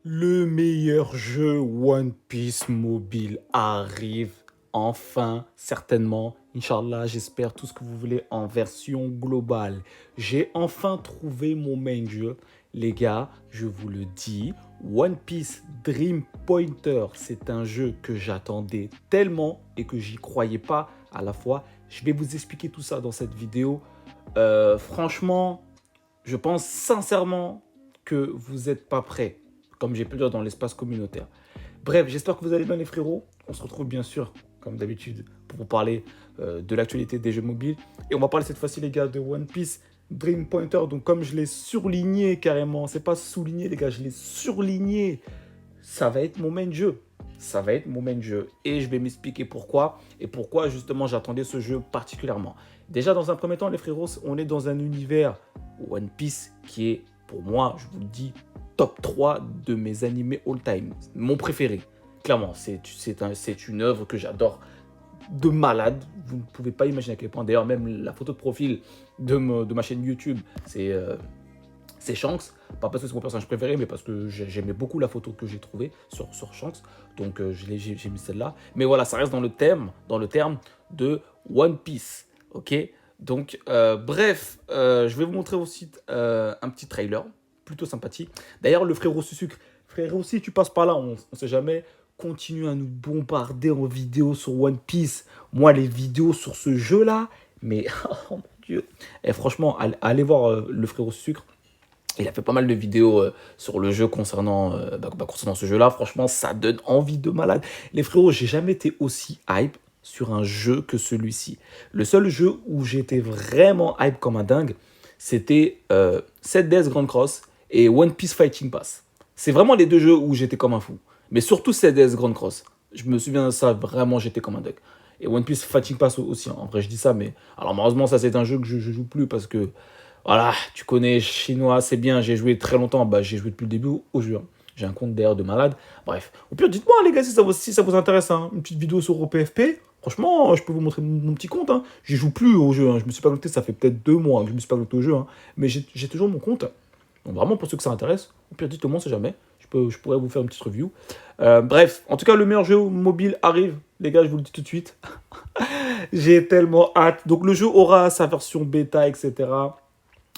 Le meilleur jeu One Piece mobile arrive enfin, certainement. Inch'Allah, j'espère tout ce que vous voulez en version globale. J'ai enfin trouvé mon main jeu. Les gars, je vous le dis, One Piece Dream Pointer, c'est un jeu que j'attendais tellement et que j'y croyais pas à la fois. Je vais vous expliquer tout ça dans cette vidéo. Franchement, je pense sincèrement que vous n'êtes pas prêts, comme j'ai pu le dire dans l'espace communautaire. Bref, j'espère que vous allez bien les frérots. On se retrouve bien sûr, comme d'habitude, pour vous parler de l'actualité des jeux mobiles. Et on va parler cette fois-ci, les gars, de One Piece Dream Pointer. Donc comme je l'ai surligné carrément, c'est pas souligné les gars, je l'ai surligné. Ça va être mon main jeu. Ça va être mon main jeu. Et je vais m'expliquer pourquoi. Et pourquoi justement j'attendais ce jeu particulièrement. Déjà dans un premier temps, les frérots, on est dans un univers One Piece qui est, pour moi, je vous le dis, top 3 de mes animés all-time. Mon préféré. Clairement, c'est une œuvre que j'adore de malade. Vous ne pouvez pas imaginer à quel point. D'ailleurs, même la photo de profil de ma chaîne YouTube, c'est Shanks. Pas parce que c'est mon personnage préféré, mais parce que j'aimais beaucoup la photo que j'ai trouvée sur Shanks. Donc j'ai mis celle-là. Mais voilà, ça reste dans le terme de One Piece. Ok. Donc bref, je vais vous montrer aussi un petit trailer plutôt sympathique. D'ailleurs, le frérot Sucre, frérot, si tu passes par là, on ne sait jamais. Continue à nous bombarder en vidéo sur One Piece. Moi, les vidéos sur ce jeu-là, mais oh mon Dieu. Et franchement, allez voir le frérot Sucre. Il a fait pas mal de vidéos sur le jeu concernant ce jeu-là. Franchement, ça donne envie de malade. Les frérots, j'ai jamais été aussi hype sur un jeu que celui-ci. Le seul jeu où j'étais vraiment hype comme un dingue, c'était 7DS Grand Cross et One Piece Fighting Pass. C'est vraiment les deux jeux où j'étais comme un fou. Mais surtout 7DS Grand Cross. Je me souviens de ça, vraiment, j'étais comme un dingue. Et One Piece Fighting Pass aussi. En vrai, je dis ça, mais... Alors, malheureusement, ça, c'est un jeu que je joue plus parce que voilà, tu connais chinois, c'est bien, j'ai joué très longtemps, bah j'ai joué depuis le début au jeu. J'ai un compte d'ailleurs de malade. Bref, au pire, dites-moi les gars si ça vous intéresse, hein, une petite vidéo sur OPFP. Franchement, je peux vous montrer mon petit compte. Hein. J'y joue plus au jeu, hein. Je me suis pas connecté, ça fait peut-être 2 mois que je me suis pas connecté au jeu. Hein. Mais j'ai toujours mon compte. Donc vraiment, pour ceux que ça intéresse, au pire, dites-le moi, on sait jamais. Je pourrais vous faire une petite review. Bref, en tout cas, le meilleur jeu mobile arrive. Les gars, je vous le dis tout de suite. J'ai tellement hâte. Donc le jeu aura sa version bêta, etc.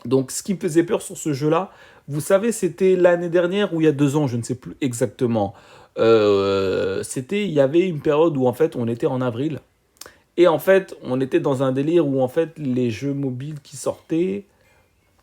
Donc, ce qui me faisait peur sur ce jeu-là, vous savez, c'était l'année dernière ou il y a 2 ans, je ne sais plus exactement. Il y avait une période où en fait, on était en avril et en fait, on était dans un délire où en fait, les jeux mobiles qui sortaient,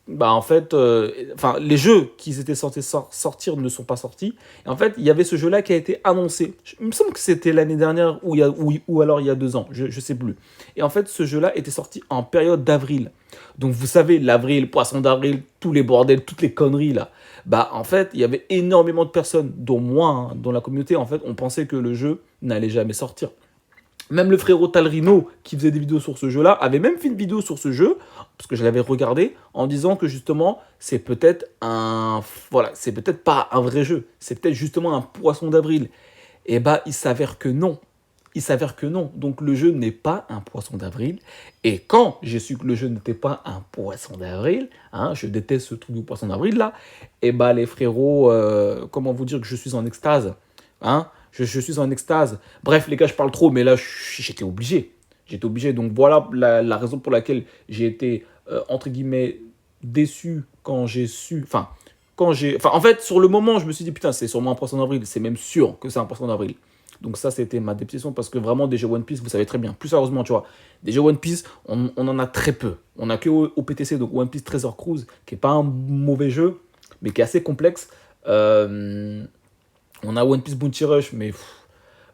bah en fait, les jeux qui étaient censés sortir ne sont pas sortis. Et en fait, il y avait ce jeu-là qui a été annoncé. Il me semble que c'était l'année dernière ou alors il y a 2 ans, je ne sais plus. Et en fait, ce jeu-là était sorti en période d'avril. Donc vous savez, l'avril, poisson d'avril, tous les bordels, toutes les conneries là. Bah en fait, il y avait énormément de personnes, dont moi, hein, dans la communauté, en fait, on pensait que le jeu n'allait jamais sortir. Même le frérot Talrino, qui faisait des vidéos sur ce jeu-là, avait même fait une vidéo sur ce jeu, parce que je l'avais regardé, en disant que justement, c'est peut-être un... Voilà, c'est peut-être pas un vrai jeu, c'est peut-être justement un poisson d'avril. Et bah, il s'avère que non. Il s'avère que non. Donc le jeu n'est pas un poisson d'avril. Et quand j'ai su que le jeu n'était pas un poisson d'avril, hein, je déteste ce truc du poisson d'avril là, et bah les frérots, comment vous dire que je suis en extase, hein, je suis en extase. Bref, les gars, je parle trop, mais là, j'étais obligé. J'étais obligé. Donc voilà la raison pour laquelle j'ai été, entre guillemets, déçu quand j'ai su... en fait, sur le moment, je me suis dit, putain, c'est sûrement un poisson d'avril. C'est même sûr que c'est un poisson d'avril. Donc ça, c'était ma déception parce que vraiment, des jeux One Piece, vous savez très bien. Plus sérieusement, tu vois, des jeux One Piece, on en a très peu. On a que au PTC, donc One Piece Treasure Cruise, qui est pas un mauvais jeu, mais qui est assez complexe. Euh, on a One Piece Bounty Rush, mais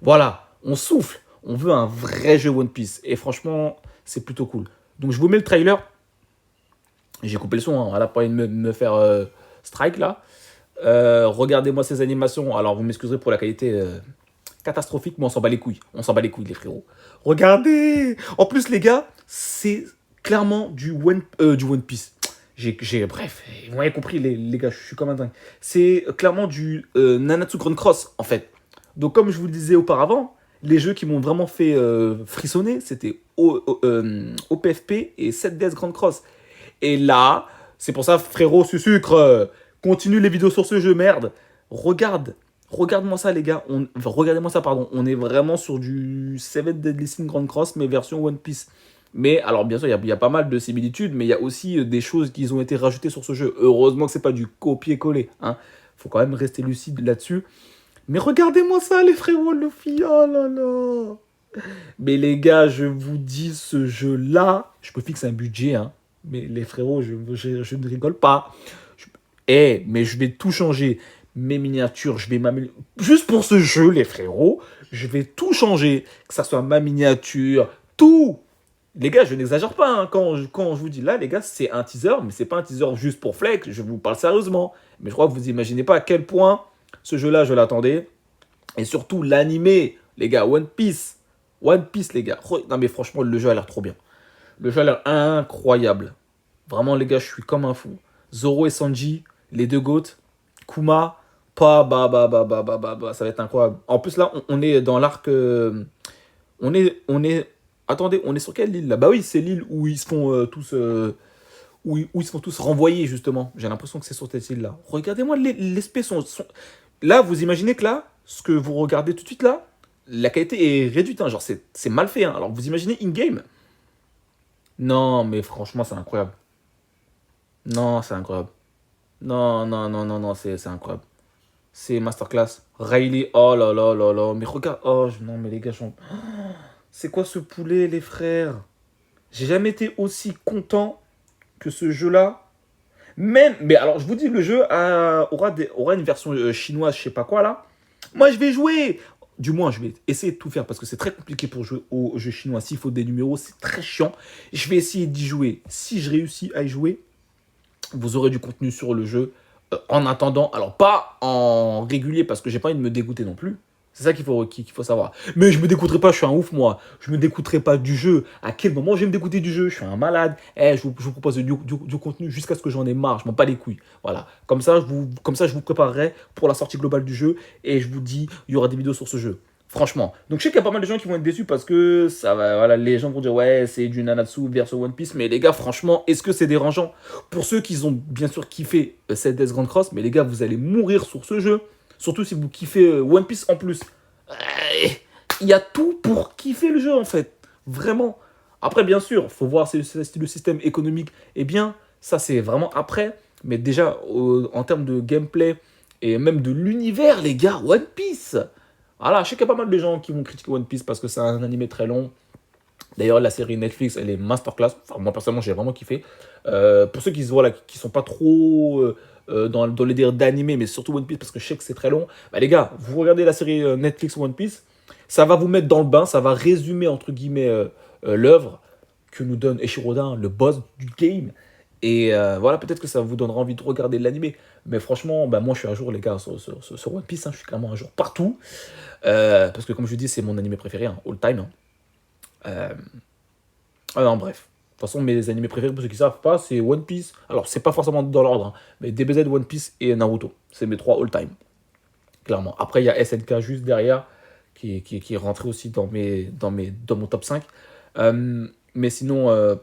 voilà, on souffle. On veut un vrai jeu One Piece. Et franchement, c'est plutôt cool. Donc je vous mets le trailer. J'ai coupé le son, hein. Elle a pas envie de me faire strike là. Regardez-moi ces animations. Alors vous m'excuserez pour la qualité catastrophique, mais on s'en bat les couilles. On s'en bat les couilles, les frérots. Regardez. En plus, les gars, c'est clairement du One Piece. Bref, vous m'avez compris, les gars, je suis comme un dingue. C'est clairement du Nanatsu Grand Cross, en fait. Donc, comme je vous le disais auparavant, les jeux qui m'ont vraiment fait frissonner, c'était OPFP et 7DS Grand Cross. Et là, c'est pour ça, frérot, sucre, continue les vidéos sur ce jeu, merde. Regarde. Regarde-moi ça, les gars. Enfin, regardez-moi ça, pardon. On est vraiment sur du Seven Deadly Sins Grand Cross, mais version One Piece. Mais, alors, bien sûr, il y a pas mal de similitudes, mais il y a aussi des choses qui ont été rajoutées sur ce jeu. Heureusement que c'est pas du copier-coller, hein. Faut quand même rester lucide là-dessus. Mais regardez-moi ça, les frérots, Luffy. Oh là là. Mais les gars, je vous dis, ce jeu-là, je peux fixer un budget, hein. Mais les frérots, je ne rigole pas. Je- mais je vais tout changer. Mes miniatures, je vais m'améliorer. Juste pour ce jeu, les frérots, je vais tout changer. Que ça soit ma miniature, tout. Les gars, je n'exagère pas, hein, quand je vous dis là, les gars, c'est un teaser, mais c'est pas un teaser juste pour flex, je vous parle sérieusement. Mais je crois que vous imaginez pas à quel point ce jeu-là, je l'attendais. Et surtout, l'animé, les gars, One Piece. One Piece, les gars. Non, mais franchement, le jeu a l'air trop bien. Le jeu a l'air incroyable. Vraiment, les gars, je suis comme un fou. Zoro et Sanji, les deux GOAT. Kuma, ça va être incroyable. En plus, là, on est dans l'arc. On est. Attendez, on est sur quelle île là? Bah oui, c'est l'île où ils se font tous. Où ils se font tous renvoyer, justement. J'ai l'impression que c'est sur cette île là. Regardez-moi l'espèce. Là, vous imaginez que là, ce que vous regardez tout de suite là, la qualité est réduite, hein. Genre, c'est mal fait, hein. Alors, vous imaginez in-game? Non, mais franchement, c'est incroyable. Non, c'est incroyable. Non, non, non, non, non, c'est incroyable. C'est masterclass. Riley, oh là là là là. Mais regarde, oh non, mais les gars, c'est quoi ce poulet, les frères? J'ai jamais été aussi content que ce jeu-là. Même, mais alors, je vous dis, le jeu aura une version chinoise, je sais pas quoi là. Moi, je vais jouer. Du moins, je vais essayer de tout faire parce que c'est très compliqué pour jouer au jeu chinois. S'il faut des numéros, c'est très chiant. Je vais essayer d'y jouer. Si je réussis à y jouer, vous aurez du contenu sur le jeu. En attendant, alors pas en régulier parce que j'ai pas envie de me dégoûter non plus. C'est ça qu'il faut savoir. Mais je me dégoûterai pas, je suis un ouf moi. Je me dégoûterai pas du jeu. À quel moment je vais me dégoûter du jeu? Je suis un malade. Je vous propose du contenu jusqu'à ce que j'en ai marre. Je m'en bats les couilles. Voilà. Comme ça, je vous préparerai pour la sortie globale du jeu. Et je vous dis, il y aura des vidéos sur ce jeu. Franchement. Donc je sais qu'il y a pas mal de gens qui vont être déçus parce que ça va, voilà, les gens vont dire ouais, c'est du Nanatsu versus One Piece. Mais les gars, franchement, est-ce que c'est dérangeant? Pour ceux qui ont bien sûr kiffé cette Death Grand Cross, mais les gars, vous allez mourir sur ce jeu. Surtout si vous kiffez One Piece en plus. Il y a tout pour kiffer le jeu en fait. Vraiment. Après, bien sûr, faut voir si le système économique est bien. Ça, c'est vraiment après. Mais déjà, en termes de gameplay et même de l'univers, les gars, One Piece. Voilà, je sais qu'il y a pas mal de gens qui vont critiquer One Piece parce que c'est un animé très long. D'ailleurs, la série Netflix, elle est masterclass. Enfin, moi, personnellement, j'ai vraiment kiffé. Pour ceux qui voilà, qui sont pas trop dans les délires d'animé, mais surtout One Piece, parce que je sais que c'est très long. Bah, les gars, vous regardez la série Netflix One Piece, ça va vous mettre dans le bain, ça va résumer, entre guillemets, l'œuvre que nous donne Eshiroda, le boss du game. Et voilà, peut-être que ça vous donnera envie de regarder l'animé. Mais franchement, bah, moi, je suis à jour, les gars, sur One Piece. Hein, je suis clairement à jour partout. Parce que, comme je vous dis, c'est mon animé préféré, hein, all time. Hein. Euh, ah non, bref. De toute façon, mes animés préférés, pour ceux qui ne savent pas, c'est One Piece. Alors, c'est pas forcément dans l'ordre, hein, mais DBZ, One Piece et Naruto. C'est mes trois all-time, clairement. Après, il y a SNK juste derrière, qui est rentré aussi dans mon top 5. Mais sinon, One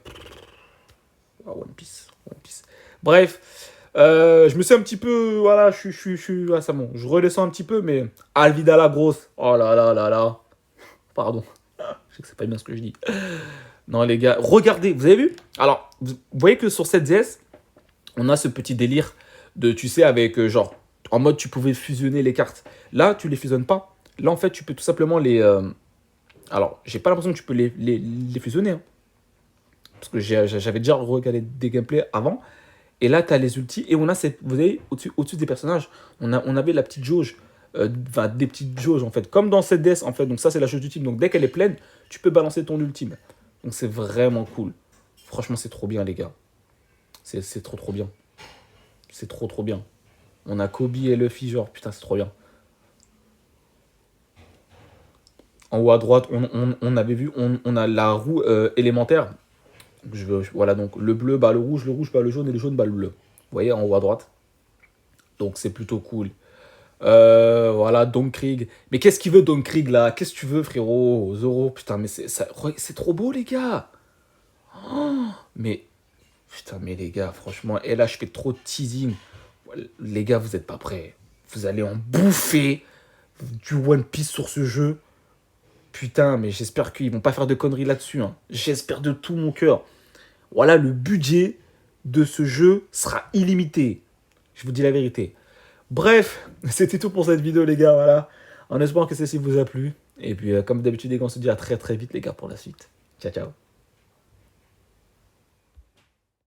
Piece. One Piece. Bref, je me suis un petit peu. Voilà, ah, c'est bon. Je redescends un petit peu, mais Alvida la grosse. Oh là là là là. Pardon. Je sais que c'est pas bien ce que je dis. Non, les gars, regardez, vous avez vu? Alors, vous voyez que sur cette DS, on a ce petit délire de, tu sais, avec genre, en mode, tu pouvais fusionner les cartes. Là, tu les fusionnes pas. Là, en fait, tu peux tout simplement les. Alors, j'ai pas l'impression que tu peux les fusionner, hein, parce que j'avais déjà regardé des gameplays avant. Et là, tu as les ultis. Et on a cette. Vous voyez, au-dessus des personnages, on avait la petite jauge. Enfin, des petites jauges, en fait. Comme dans cette DS, en fait. Donc, ça, c'est la jauge d'ultime. Donc, dès qu'elle est pleine, tu peux balancer ton ultime. Donc, c'est vraiment cool. Franchement, c'est trop bien, les gars. C'est trop, trop bien. C'est trop, trop bien. On a Kobe et Luffy, genre, putain, c'est trop bien. En haut à droite, on avait vu, on a la roue élémentaire. Voilà, donc le bleu bat le rouge bat le jaune et le jaune bat le bleu. Vous voyez, en haut à droite. Donc, c'est plutôt cool. Voilà, Don Krieg. Mais qu'est-ce qu'il veut, Don Krieg, là? Qu'est-ce que tu veux, frérot? Zoro, putain, mais c'est trop beau, les gars. Mais, putain, mais les gars, franchement, et là, je fais trop de teasing. Les gars, vous êtes pas prêts. Vous allez en bouffer du One Piece sur ce jeu. Putain, mais j'espère qu'ils vont pas faire de conneries là-dessus. Hein. J'espère de tout mon cœur. Voilà, le budget de ce jeu sera illimité. Je vous dis la vérité. Bref, c'était tout pour cette vidéo, les gars. Voilà. En espérant que celle-ci vous a plu. Et puis, comme d'habitude, les gars, on se dit à très très vite, les gars, pour la suite. Ciao, ciao.